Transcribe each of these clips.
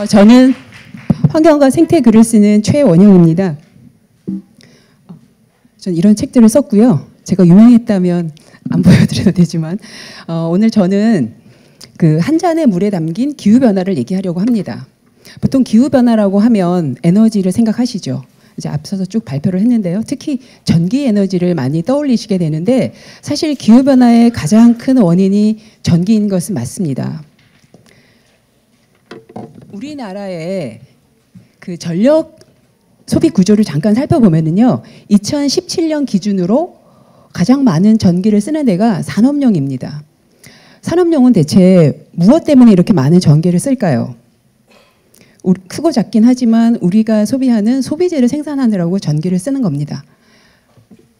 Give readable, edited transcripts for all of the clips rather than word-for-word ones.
저는 환경과 생태 글을 쓰는 최원영입니다. 전 이런 책들을 썼고요. 제가 유명했다면 안 보여드려도 되지만 오늘 저는 그 한 잔의 물에 담긴 기후변화를 얘기하려고 합니다. 보통 기후변화라고 하면 에너지를 생각하시죠. 이제 앞서서 쭉 발표를 했는데요. 특히 전기 에너지를 많이 떠올리시게 되는데 사실 기후변화의 가장 큰 원인이 전기인 것은 맞습니다. 우리나라의 그 전력 소비 구조를 잠깐 살펴보면요. 2017년 기준으로 가장 많은 전기를 쓰는 데가 산업용입니다. 산업용은 대체 무엇 때문에 이렇게 많은 전기를 쓸까요? 크고 작긴 하지만 우리가 소비하는 소비재를 생산하느라고 전기를 쓰는 겁니다.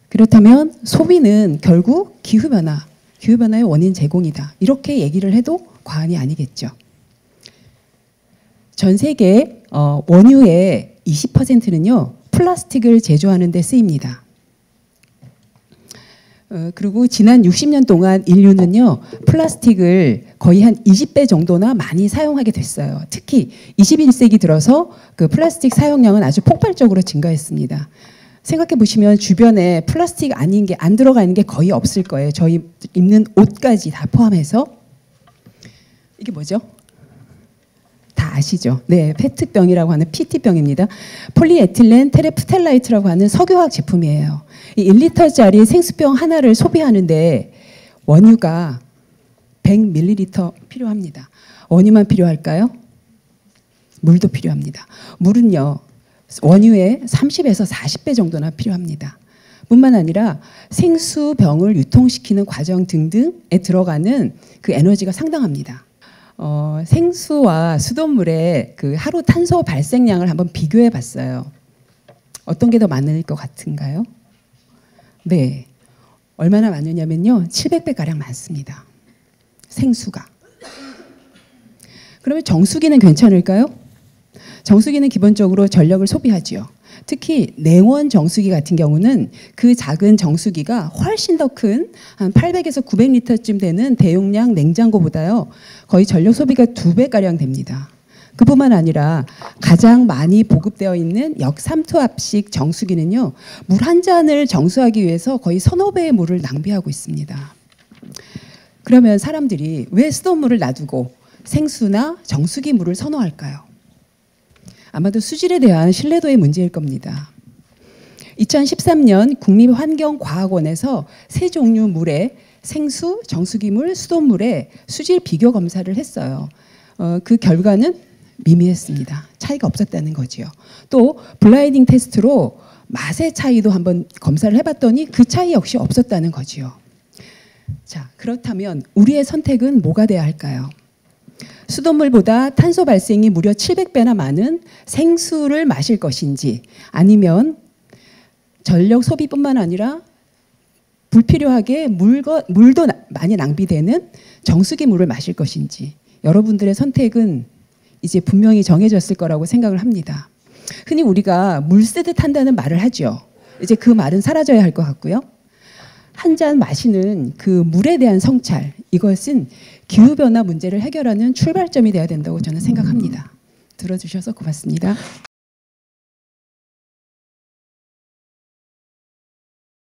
그렇다면 소비는 결국 기후변화의 원인 제공이다. 이렇게 얘기를 해도 과언이 아니겠죠. 전 세계 원유의 20%는요. 플라스틱을 제조하는 데 쓰입니다. 그리고 지난 60년 동안 인류는요. 플라스틱을 거의 한 20배 정도나 많이 사용하게 됐어요. 특히 21세기 들어서 그 플라스틱 사용량은 아주 폭발적으로 증가했습니다. 생각해 보시면 주변에 플라스틱 아닌 게 안 들어가 있는 게 거의 없을 거예요. 저희 입는 옷까지 다 포함해서. 이게 뭐죠? 다 아시죠? 네, 페트병이라고 하는 PT병입니다. 폴리에틸렌 테레프탈라이트라고 하는 석유화학 제품이에요. 이 1리터짜리 생수병 하나를 소비하는데 원유가 100ml 필요합니다. 원유만 필요할까요? 물도 필요합니다. 물은요, 원유의 30에서 40배 정도나 필요합니다. 뿐만 아니라 생수병을 유통시키는 과정 등등에 들어가는 그 에너지가 상당합니다. 생수와 수돗물의 그 하루 탄소 발생량을 한번 비교해 봤어요. 어떤 게 더 많을 것 같은가요? 네. 얼마나 많으냐면요. 700배가량 많습니다. 생수가. 그러면 정수기는 괜찮을까요? 정수기는 기본적으로 전력을 소비하지요. 특히 냉원 정수기 같은 경우는 그 작은 정수기가 훨씬 더 큰 한 800에서 900리터쯤 되는 대용량 냉장고보다요. 거의 전력 소비가 2배가량 됩니다. 그뿐만 아니라 가장 많이 보급되어 있는 역삼투압식 정수기는요. 물 한 잔을 정수하기 위해서 거의 서너 배의 물을 낭비하고 있습니다. 그러면 사람들이 왜 수돗물을 놔두고 생수나 정수기 물을 선호할까요? 아마도 수질에 대한 신뢰도의 문제일 겁니다. 2013년 국립환경과학원에서 세 종류 물의 생수, 정수기물, 수돗물의 수질 비교 검사를 했어요. 그 결과는 미미했습니다. 차이가 없었다는 거지요. 또 블라인딩 테스트로 맛의 차이도 한번 검사를 해봤더니 그 차이 역시 없었다는 거지요. 자, 그렇다면 우리의 선택은 뭐가 돼야 할까요? 수돗물보다 탄소 발생이 무려 700배나 많은 생수를 마실 것인지 아니면 전력 소비뿐만 아니라 불필요하게 물도 많이 낭비되는 정수기 물을 마실 것인지 여러분들의 선택은 이제 분명히 정해졌을 거라고 생각을 합니다. 흔히 우리가 물 쓰듯 한다는 말을 하죠. 이제 그 말은 사라져야 할 것 같고요. 한 잔 마시는 그 물에 대한 성찰, 이것은 기후변화 문제를 해결하는 출발점이 되어야 된다고 저는 생각합니다. 들어주셔서 고맙습니다.